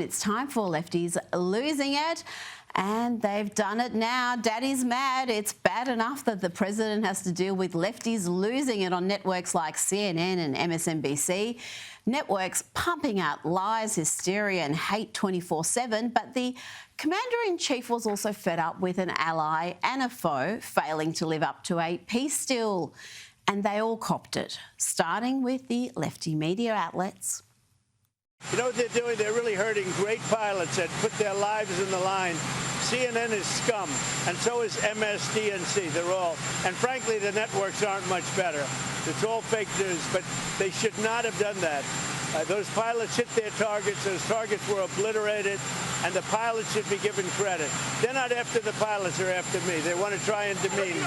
It's time for Lefties Losing It, and they've done it now. Daddy's mad. It's bad enough that the president has to deal with lefties losing it on networks like CNN and MSNBC. Networks pumping out lies, hysteria and hate 24/7, but the Commander-in-Chief was also fed up with an ally and a foe failing to live up to a peace deal. And they all copped it, starting with the lefty media outlets. You know what they're doing? They're really hurting great pilots that put their lives in the line. CNN is scum, and so is MSDNC. They're all, and frankly, the networks aren't much better. It's all fake news, but they should not have done that. Those pilots hit their targets. Those targets were obliterated, and the pilots should be given credit. They're not after the pilots, they're after me. They want to try and demean.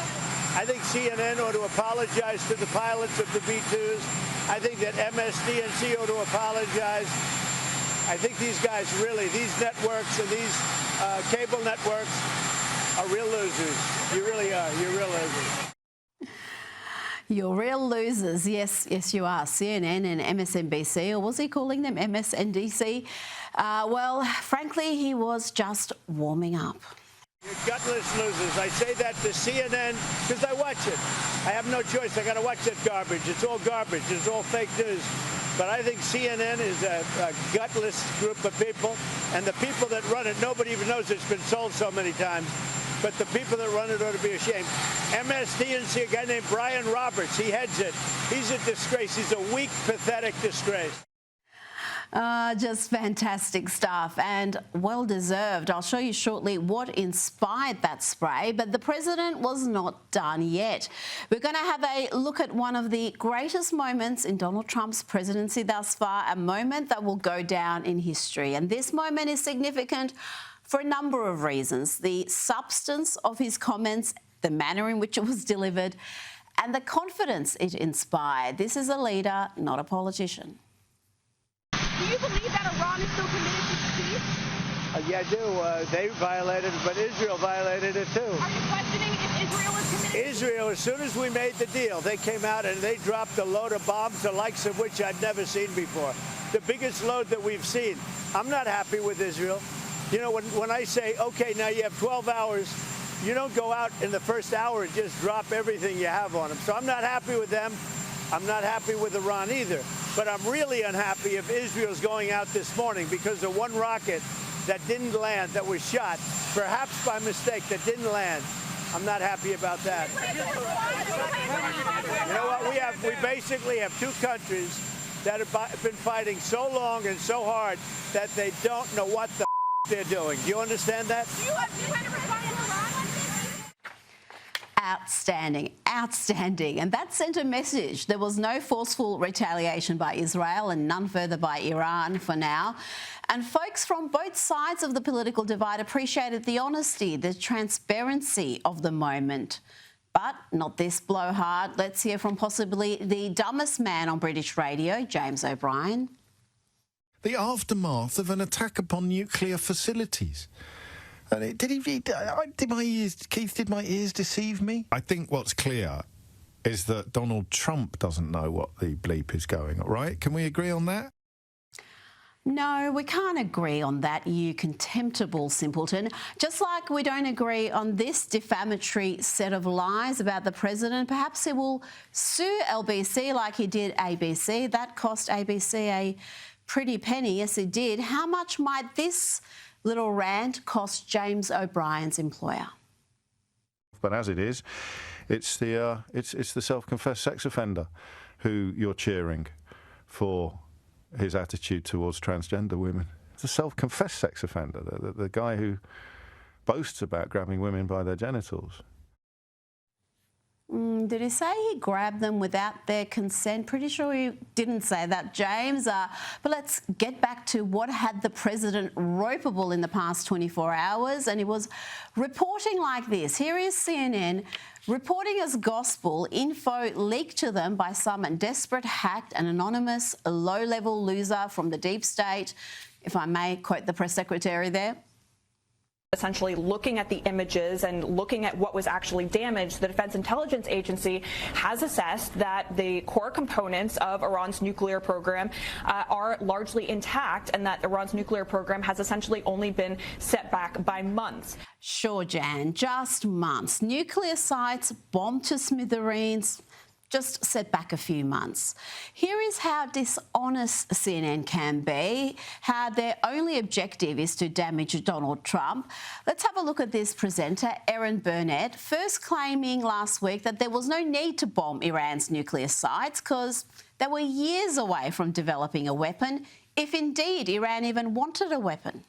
I think CNN ought to apologize to the pilots of the B-2s. I think that MSDNC ought to apologize. I think these guys really, these networks and these cable networks are real losers. You really are. You're real losers. You're real losers. Yes, you are. CNN and MSNBC, or was he calling them MSNDC? Well, frankly, he was just warming up. You're gutless losers. I say that to CNN because I watch it. I have no choice. I got to watch that garbage. It's all garbage. It's all fake news. But I think CNN is a gutless group of people, and the people that run it, nobody even knows it's been sold so many times. But the people that run it ought to be ashamed. MSDNC, a guy named Brian Roberts, he heads it. He's a disgrace. He's a weak, pathetic disgrace. Just fantastic stuff, and well-deserved. I'll show you shortly what inspired that spray, but the president was not done yet. We're going to have a look at one of the greatest moments in Donald Trump's presidency thus far, a moment that will go down in history. And this moment is significant for a number of reasons: the substance of his comments, the manner in which it was delivered, and the confidence it inspired. This is a leader, not a politician. Do you believe that Iran is still committed to peace? Yeah, I do. They violated it, but Israel violated it too. Are you questioning if Israel is committed? Israel, as soon as we made the deal, they came out and they dropped a load of bombs, the likes of which I've never seen before. The biggest load that we've seen. I'm not happy with Israel. You know, when I say, okay, now you have 12 hours, you don't go out in the first hour and just drop everything you have on them. So I'm not happy with them. I'm not happy with Iran either. But I'm really unhappy if Israel's going out this morning because of one rocket that didn't land, that was shot, perhaps by mistake, that didn't land. I'm not happy about that. You know what? We basically have two countries that have been fighting so long and so hard that they don't know what the they're doing. Do you understand that? Do you have to respond to Iran? Outstanding, outstanding. And that sent a message. There was no forceful retaliation by Israel and none further by Iran for now. And folks from both sides of the political divide appreciated the honesty, the transparency of the moment. But not this blowhard. Let's hear from possibly the dumbest man on British radio, James O'Brien. The aftermath of an attack upon nuclear facilities. And did my ears deceive me? I think what's clear is that Donald Trump doesn't know what the bleep is going on, right? Can we agree on that? No, we can't agree on that, you contemptible simpleton. Just like we don't agree on this defamatory set of lies about the president. Perhaps he will sue LBC like he did ABC. That cost ABC a pretty penny. Yes, it did. How much might this little rant cost James O'Brien's employer? But as it is, it's the self-confessed sex offender who you're cheering for his attitude towards transgender women. It's a self-confessed sex offender, the guy who boasts about grabbing women by their genitals. Did he say he grabbed them without their consent? Pretty sure he didn't say that, James. But let's get back to what had the president ropeable in the past 24 hours. And he was reporting like this. Here is CNN reporting as gospel info leaked to them by some desperate, hacked and anonymous low-level loser from the deep state, if I may quote the press secretary there. Essentially looking at the images and looking at what was actually damaged, the Defense Intelligence Agency has assessed that the core components of Iran's nuclear program are largely intact, and that Iran's nuclear program has essentially only been set back by months. Sure, Jan, just months. Nuclear sites bombed to smithereens, just set back a few months. Here is how dishonest CNN can be, how their only objective is to damage Donald Trump. Let's have a look at this presenter, Erin Burnett, first claiming last week that there was no need to bomb Iran's nuclear sites because they were years away from developing a weapon, if indeed Iran even wanted a weapon.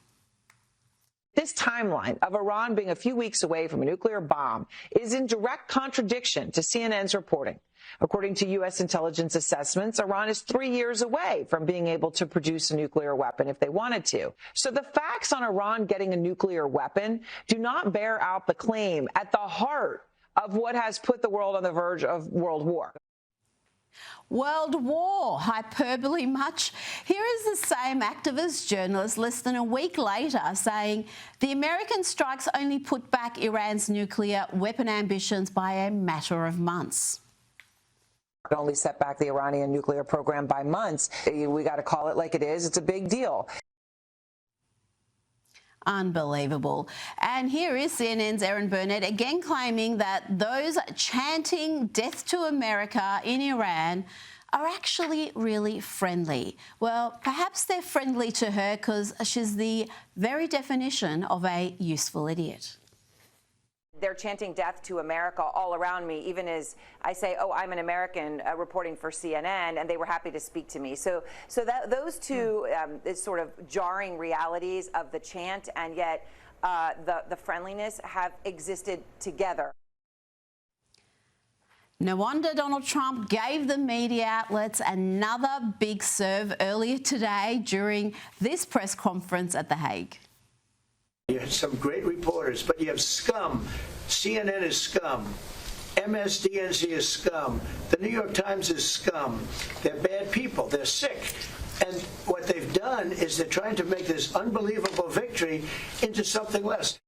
This timeline of Iran being a few weeks away from a nuclear bomb is in direct contradiction to CNN's reporting. According to U.S. intelligence assessments, Iran is 3 years away from being able to produce a nuclear weapon if they wanted to. So the facts on Iran getting a nuclear weapon do not bear out the claim at the heart of what has put the world on the verge of world war. World war, hyperbole much? Here is the same activist journalist less than a week later saying the American strikes only put back Iran's nuclear weapon ambitions by a matter of months. Only set back the Iranian nuclear program by months. We got to call it like it is. It's a big deal. Unbelievable. And here is CNN's Erin Burnett again claiming that those chanting death to America in Iran are actually really friendly. Well, perhaps they're friendly to her because she's the very definition of a useful idiot. They're chanting death to America all around me, even as I say, oh, I'm an American reporting for CNN, and they were happy to speak to me. So those two sort of jarring realities of the chant and yet the friendliness have existed together. No wonder Donald Trump gave the media outlets another big serve earlier today during this press conference at The Hague. You had some great reporters, but you have scum. CNN is scum. MSDNC is scum. The New York Times is scum. They're bad people. They're sick. And what they've done is they're trying to make this unbelievable victory into something less.